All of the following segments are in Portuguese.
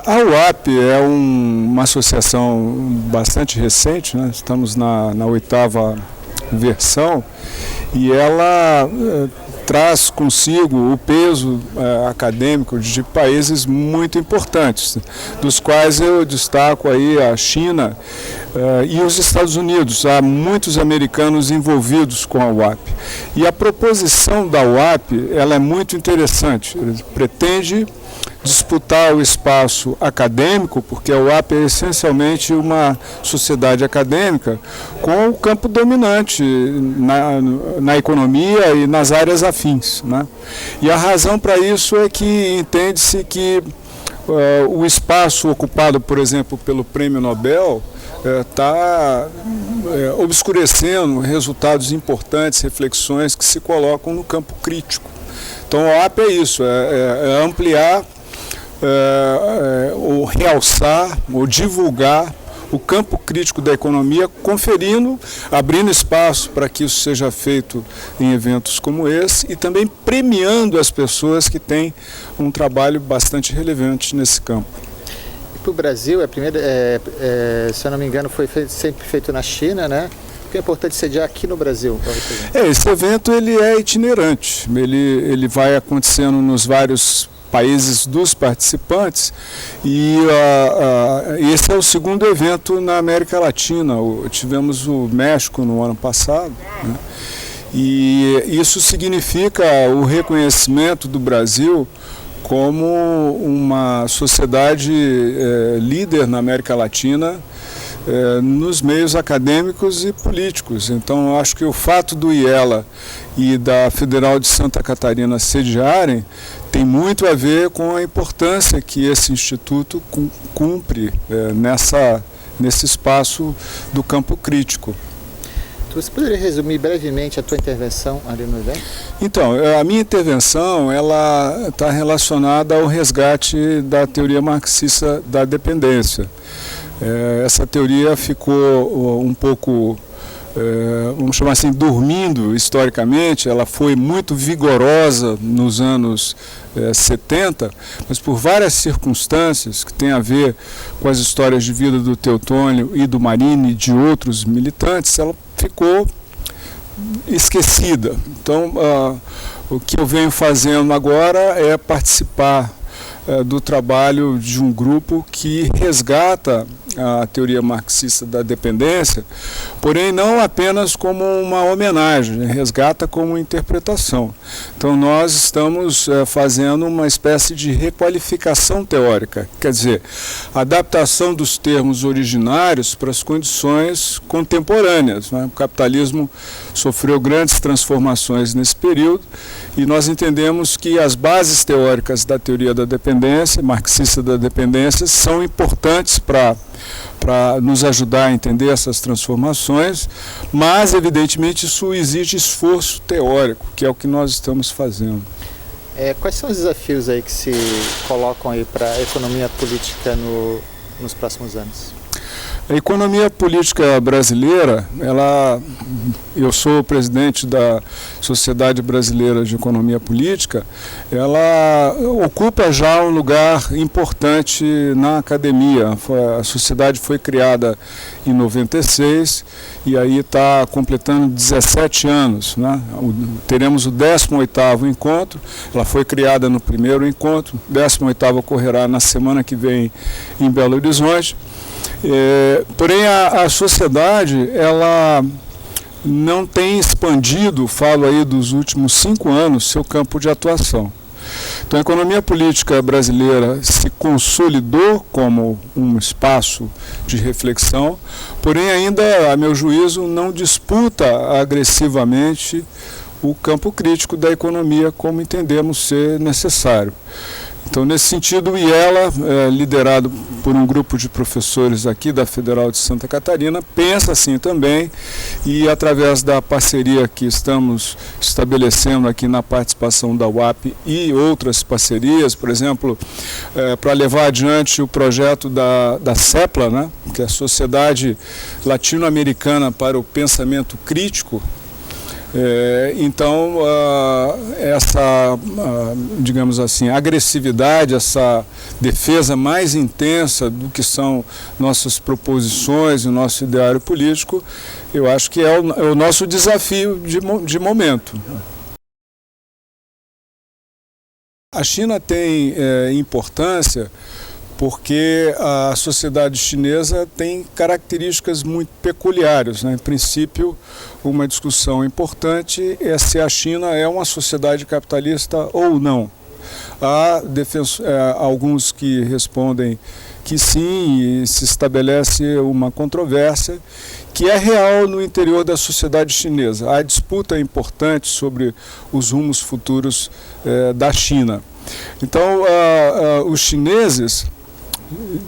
A UAP é uma associação bastante recente, né? Estamos na 8ª versão, e ela traz consigo o peso acadêmico de países muito importantes, dos quais eu destaco aí a China e os Estados Unidos. Há muitos americanos envolvidos com a UAP. E a proposição da UAP, ela é muito interessante. Ela pretende disputar o espaço acadêmico, porque a UAP é essencialmente uma sociedade acadêmica com o campo dominante na economia e nas áreas afins, né? E a razão para isso é que entende-se que o espaço ocupado, por exemplo, pelo Prêmio Nobel está obscurecendo resultados importantes, reflexões que se colocam no campo crítico. Então a UAP é isso, é ampliar, ou realçar, ou divulgar o campo crítico da economia, abrindo espaço para que isso seja feito em eventos como esse e também premiando as pessoas que têm um trabalho bastante relevante nesse campo. Para o Brasil, se eu não me engano, foi sempre feito na China, né? O que é importante sediar aqui no Brasil? Esse evento ele é itinerante, ele vai acontecendo nos vários países dos participantes, e esse é o segundo evento na América Latina. Tivemos o México no ano passado, né? E isso significa o reconhecimento do Brasil como uma sociedade líder na América Latina, nos meios acadêmicos e políticos. Então, eu acho que o fato do IELA e da Federal de Santa Catarina sediarem tem muito a ver com a importância que esse instituto cumpre nesse espaço do campo crítico. Você poderia resumir brevemente a tua intervenção ali no evento? Então, a minha intervenção ela está relacionada ao resgate da teoria marxista da dependência. Essa teoria ficou um pouco, vamos chamar assim, dormindo historicamente. Ela foi muito vigorosa nos anos 70, mas por várias circunstâncias que têm a ver com as histórias de vida do Teotônio e do Marini e de outros militantes, ela ficou esquecida. Então, o que eu venho fazendo agora é participar do trabalho de um grupo que resgata a teoria marxista da dependência, porém não apenas como uma homenagem, resgata como interpretação. Então nós estamos fazendo uma espécie de requalificação teórica, quer dizer, adaptação dos termos originários para as condições contemporâneas, né? O capitalismo sofreu grandes transformações nesse período e nós entendemos que as bases teóricas da teoria da dependência, marxista da dependência, são importantes para nos ajudar a entender essas transformações, mas evidentemente isso exige esforço teórico, que é o que nós estamos fazendo. Quais são os desafios aí que se colocam aí para a economia política nos próximos anos? A economia política brasileira, eu sou o presidente da Sociedade Brasileira de Economia Política, ela ocupa já um lugar importante na academia. A sociedade foi criada em 96 e aí está completando 17 anos, né? Teremos o 18º encontro, ela foi criada no primeiro encontro, o 18º ocorrerá na semana que vem em Belo Horizonte. Porém a sociedade ela não tem expandido, falo aí dos últimos 5 anos, seu campo de atuação. Então a economia política brasileira se consolidou como um espaço de reflexão, porém ainda, a meu juízo, não disputa agressivamente o campo crítico da economia como entendemos ser necessário. Então, nesse sentido, o IELA, liderado por um grupo de professores aqui da Federal de Santa Catarina, pensa assim também, e através da parceria que estamos estabelecendo aqui na participação da UAP e outras parcerias, por exemplo, para levar adiante o projeto da CEPLA, né, que é a Sociedade Latino-Americana para o Pensamento Crítico, Então, essa, digamos assim, agressividade, essa defesa mais intensa do que são nossas proposições e o nosso ideário político, eu acho que é o nosso desafio de momento. A China tem importância porque a sociedade chinesa tem características muito peculiares, né? Em princípio, uma discussão importante é se a China é uma sociedade capitalista ou não. Há alguns que respondem que sim, e se estabelece uma controvérsia que é real no interior da sociedade chinesa. Há disputa importante sobre os rumos futuros da China. Então, os chineses,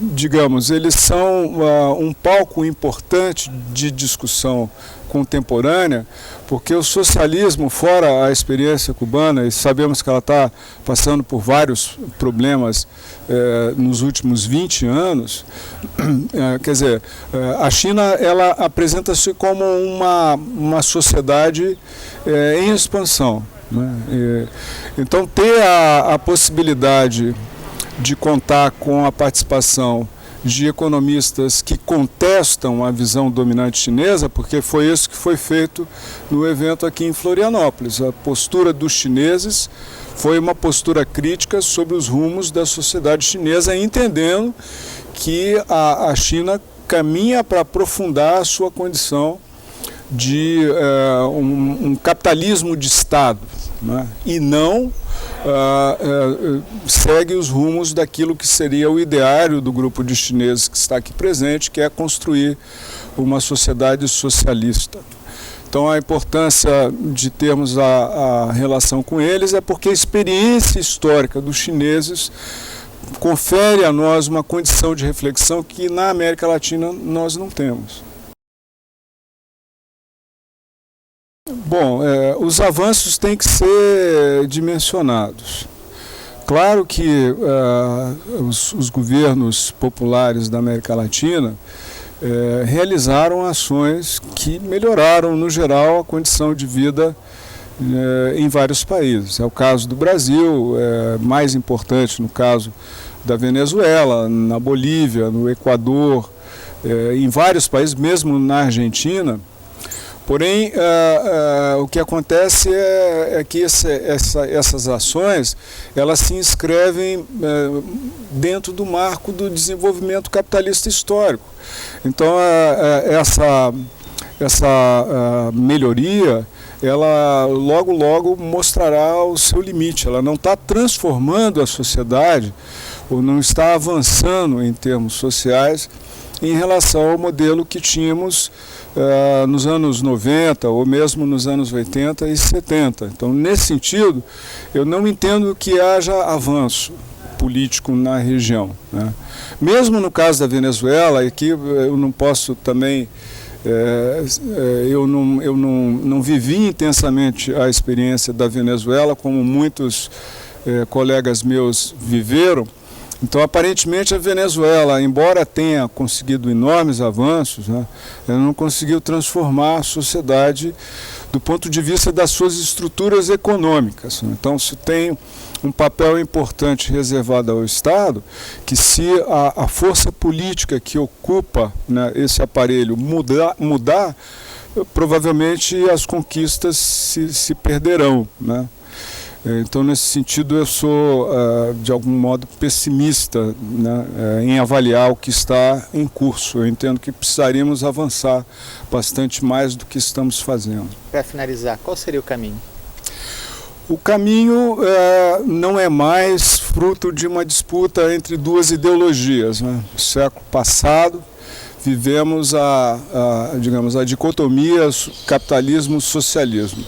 digamos, eles são um palco importante de discussão contemporânea, porque o socialismo, fora a experiência cubana, e sabemos que ela está passando por vários problemas nos últimos 20 anos, quer dizer, a China ela apresenta-se como uma sociedade em expansão, né? Então, ter a possibilidade de contar com a participação de economistas que contestam a visão dominante chinesa, porque foi isso que foi feito no evento aqui em Florianópolis. A postura dos chineses foi uma postura crítica sobre os rumos da sociedade chinesa, entendendo que a China caminha para aprofundar a sua condição de um capitalismo de Estado, né? E não segue os rumos daquilo que seria o ideário do grupo de chineses que está aqui presente, que é construir uma sociedade socialista. Então, a importância de termos a relação com eles é porque a experiência histórica dos chineses confere a nós uma condição de reflexão que na América Latina nós não temos. Bom, os avanços têm que ser dimensionados. Claro que os governos populares da América Latina realizaram ações que melhoraram, no geral, a condição de vida em vários países. É o caso do Brasil, mais importante no caso da Venezuela, na Bolívia, no Equador, em vários países, mesmo na Argentina. Porém, o que acontece é que essas ações elas se inscrevem dentro do marco do desenvolvimento capitalista histórico. Então, essa melhoria, ela logo mostrará o seu limite. Ela não está transformando a sociedade ou não está avançando em termos sociais em relação ao modelo que tínhamos nos anos 90 ou mesmo nos anos 80 e 70. Então, nesse sentido, eu não entendo que haja avanço político na região, né? Mesmo no caso da Venezuela, aqui eu não posso também, eu não vivi intensamente a experiência da Venezuela como muitos colegas meus viveram. Então, aparentemente, a Venezuela, embora tenha conseguido enormes avanços, né, ela não conseguiu transformar a sociedade do ponto de vista das suas estruturas econômicas. Então, se tem um papel importante reservado ao Estado, que se a força política que ocupa, né, esse aparelho mudar, provavelmente as conquistas se perderão, né? Então, nesse sentido, eu sou, de algum modo, pessimista, né, em avaliar o que está em curso. Eu entendo que precisaríamos avançar bastante mais do que estamos fazendo. Para finalizar, qual seria o caminho? O caminho não é mais fruto de uma disputa entre duas ideologias, né? No século passado, vivemos digamos, a dicotomia capitalismo-socialismo.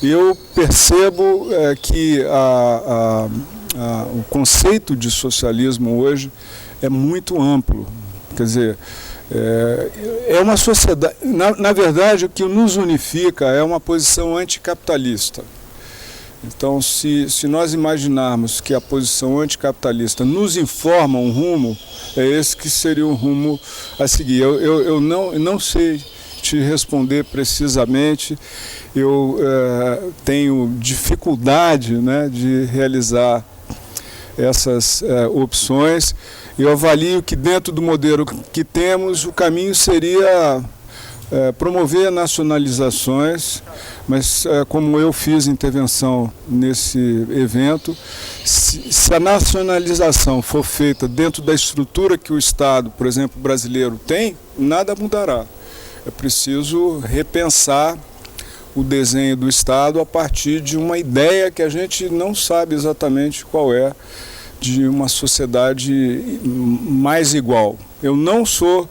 Eu percebo que o conceito de socialismo hoje é muito amplo. Quer dizer, é uma sociedade... Na verdade, o que nos unifica é uma posição anticapitalista. Então, se nós imaginarmos que a posição anticapitalista nos informa um rumo, é esse que seria o rumo a seguir. Eu não sei te responder precisamente. Eu tenho dificuldade, né, de realizar essas opções. Eu avalio que dentro do modelo que temos, o caminho seria promover nacionalizações, mas como eu fiz intervenção nesse evento, se a nacionalização for feita dentro da estrutura que o Estado, por exemplo, brasileiro tem, nada mudará. É preciso repensar o desenho do Estado a partir de uma ideia que a gente não sabe exatamente qual é, de uma sociedade mais igual. Eu não sou,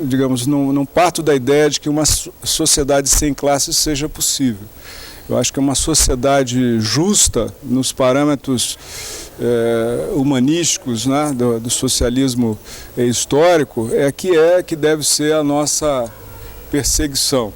digamos, não parto da ideia de que uma sociedade sem classes seja possível. Eu acho que uma sociedade justa, nos parâmetros humanísticos, né, do socialismo histórico, que deve ser a nossa perseguição.